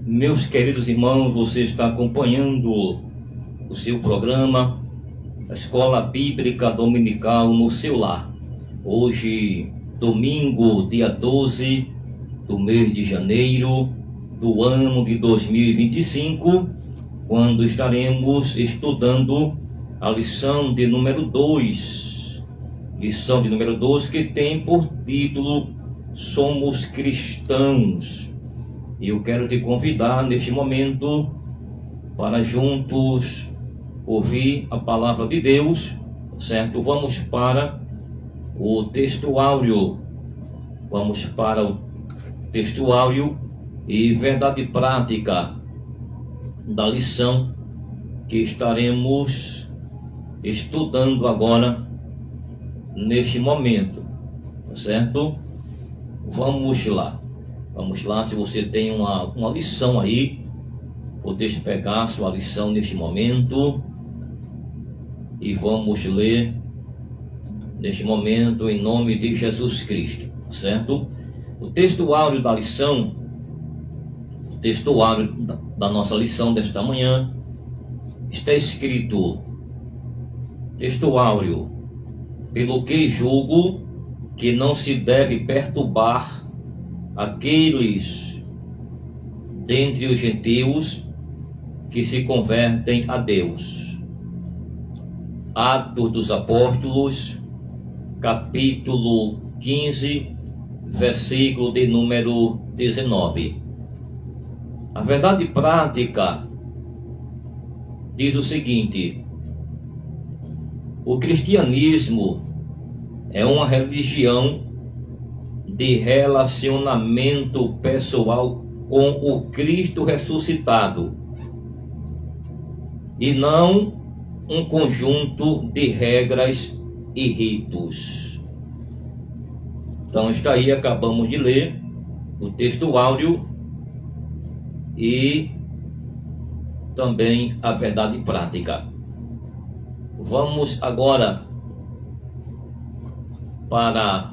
Meus queridos irmãos, você está acompanhando o seu programa, a Escola Bíblica Dominical no seu lar. Hoje, domingo, dia 12 do mês de janeiro do ano de 2025, quando estaremos estudando a lição de número 2. Lição de número 2, que tem por título Somos Cristãos. E eu quero te convidar neste momento para juntos ouvir a palavra de Deus, certo? Vamos para o textuário. Vamos para o textuário e verdade prática da lição que estaremos estudando agora, neste momento, certo? Vamos lá, se você tem uma lição aí, poder pegar a sua lição neste momento, e vamos ler neste momento em nome de Jesus Cristo, certo? O textuário da lição, o textuário da nossa lição desta manhã, está escrito: textuário, pelo que julgo que não se deve perturbar aqueles dentre os gentios que se convertem a Deus. Atos dos Apóstolos, capítulo 15, versículo de número 19. A verdade prática diz o seguinte: o cristianismo é uma religião de relacionamento pessoal com o Cristo ressuscitado, e não um conjunto de regras e ritos. Então está aí, acabamos de ler o textuário e também a verdade prática. Vamos agora para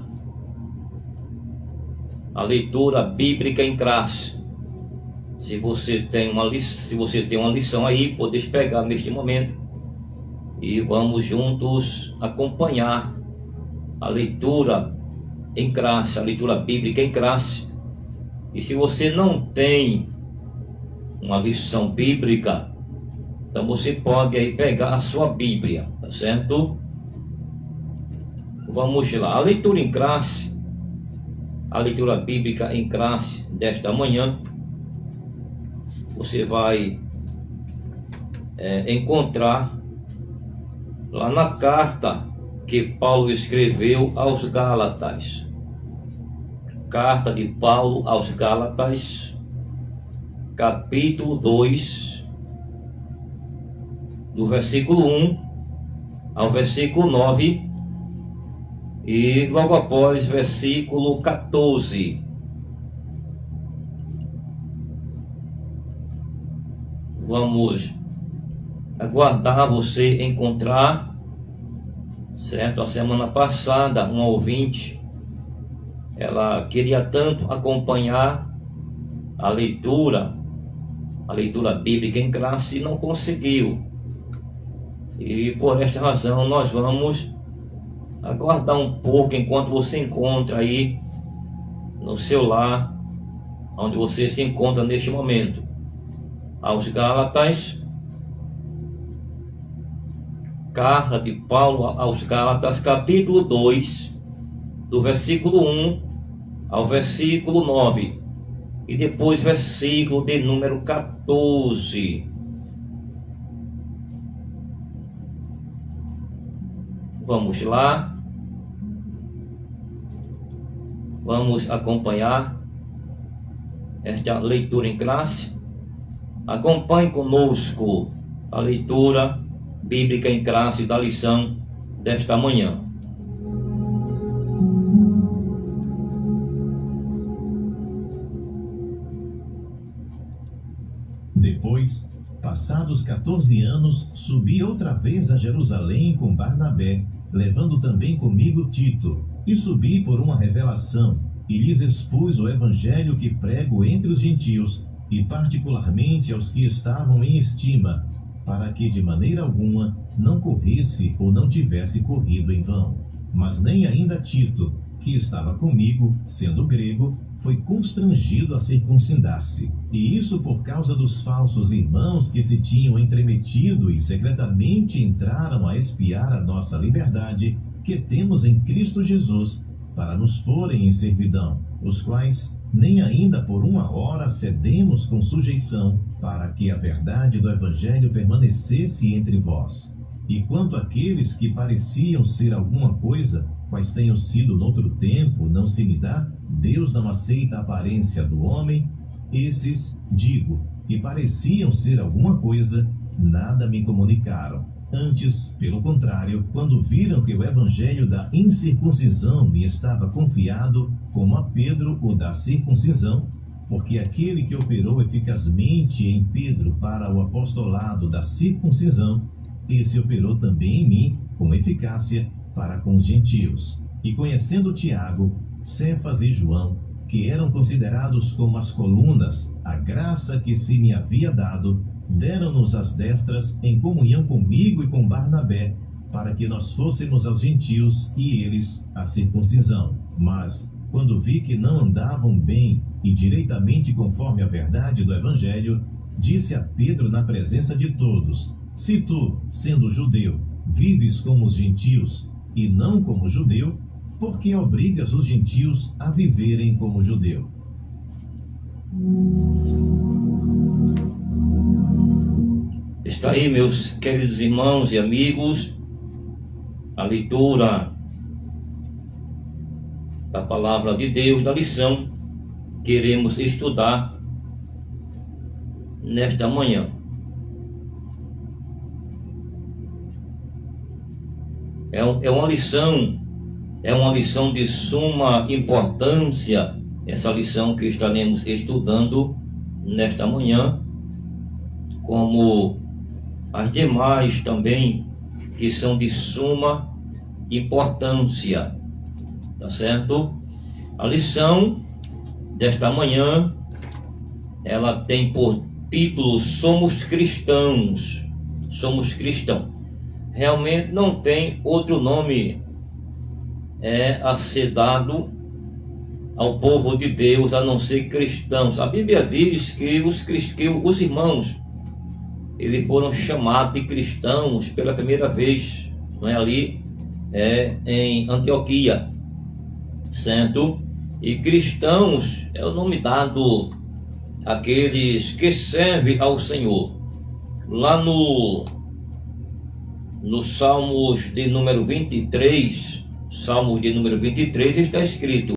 a leitura bíblica em classe. Se você tem uma lição aí, podes pegar neste momento e vamos juntos acompanhar a leitura em classe, a leitura bíblica em classe. E se você não tem uma lição bíblica, então você pode aí pegar a sua Bíblia, tá certo? Vamos lá, a leitura em classe, a leitura bíblica em classe desta manhã, você vai encontrar lá na carta que Paulo escreveu aos Gálatas. Carta de Paulo aos Gálatas, capítulo 2, do versículo 1 ao versículo 9, e logo após versículo 14. Vamos aguardar você encontrar, certo? A semana passada, uma ouvinte, ela queria tanto acompanhar a leitura bíblica em classe e não conseguiu. E por esta razão nós vamos aguardar um pouco enquanto você encontra aí no seu lar, onde você se encontra neste momento. Aos Gálatas, carta de Paulo aos Gálatas, capítulo 2, do versículo 1 ao versículo 9, e depois versículo de número 14. Vamos lá. Vamos acompanhar esta leitura em classe. Acompanhe conosco a leitura bíblica em classe da lição desta manhã. Depois, passados 14 anos, subi outra vez a Jerusalém com Barnabé, levando também comigo Tito, e subi por uma revelação, e lhes expus o evangelho que prego entre os gentios, e particularmente aos que estavam em estima, para que de maneira alguma não corresse ou não tivesse corrido em vão. Mas nem ainda Tito, que estava comigo, sendo grego, foi constrangido a circuncidar-se. E isso por causa dos falsos irmãos que se tinham entremetido e secretamente entraram a espiar a nossa liberdade, que temos em Cristo Jesus, para nos porem em servidão, os quais nem ainda por uma hora cedemos com sujeição, para que a verdade do Evangelho permanecesse entre vós. E quanto àqueles que pareciam ser alguma coisa, quais tenham sido noutro tempo, não se me dá, Deus não aceita a aparência do homem, esses, digo, que pareciam ser alguma coisa, nada me comunicaram. Antes, pelo contrário, quando viram que o evangelho da incircuncisão me estava confiado, como a Pedro o da circuncisão, porque aquele que operou eficazmente em Pedro para o apostolado da circuncisão, esse operou também em mim com eficácia para com os gentios. E conhecendo Tiago, Cefas e João, que eram considerados como as colunas, a graça que se me havia dado, deram-nos as destras em comunhão comigo e com Barnabé, para que nós fôssemos aos gentios e eles à circuncisão. Mas, quando vi que não andavam bem e direitamente conforme a verdade do Evangelho, disse a Pedro na presença de todos: se tu, sendo judeu, vives como os gentios e não como judeu, por que obrigas os gentios a viverem como judeu? Está aí, meus queridos irmãos e amigos, a leitura da palavra de Deus, da lição que iremos estudar nesta manhã. É uma lição de suma importância, essa lição que estaremos estudando nesta manhã, como as demais também, que são de suma importância, tá certo? A lição desta manhã, ela tem por título Somos Cristãos. Somos cristãos. Realmente não tem outro nome a ser dado ao povo de Deus a não ser cristãos. A Bíblia diz que os irmãos, eles foram chamados de cristãos pela primeira vez, não é, ali em Antioquia, certo? E cristãos é o nome dado àqueles que servem ao Senhor. Lá no Salmos de número 23, está escrito: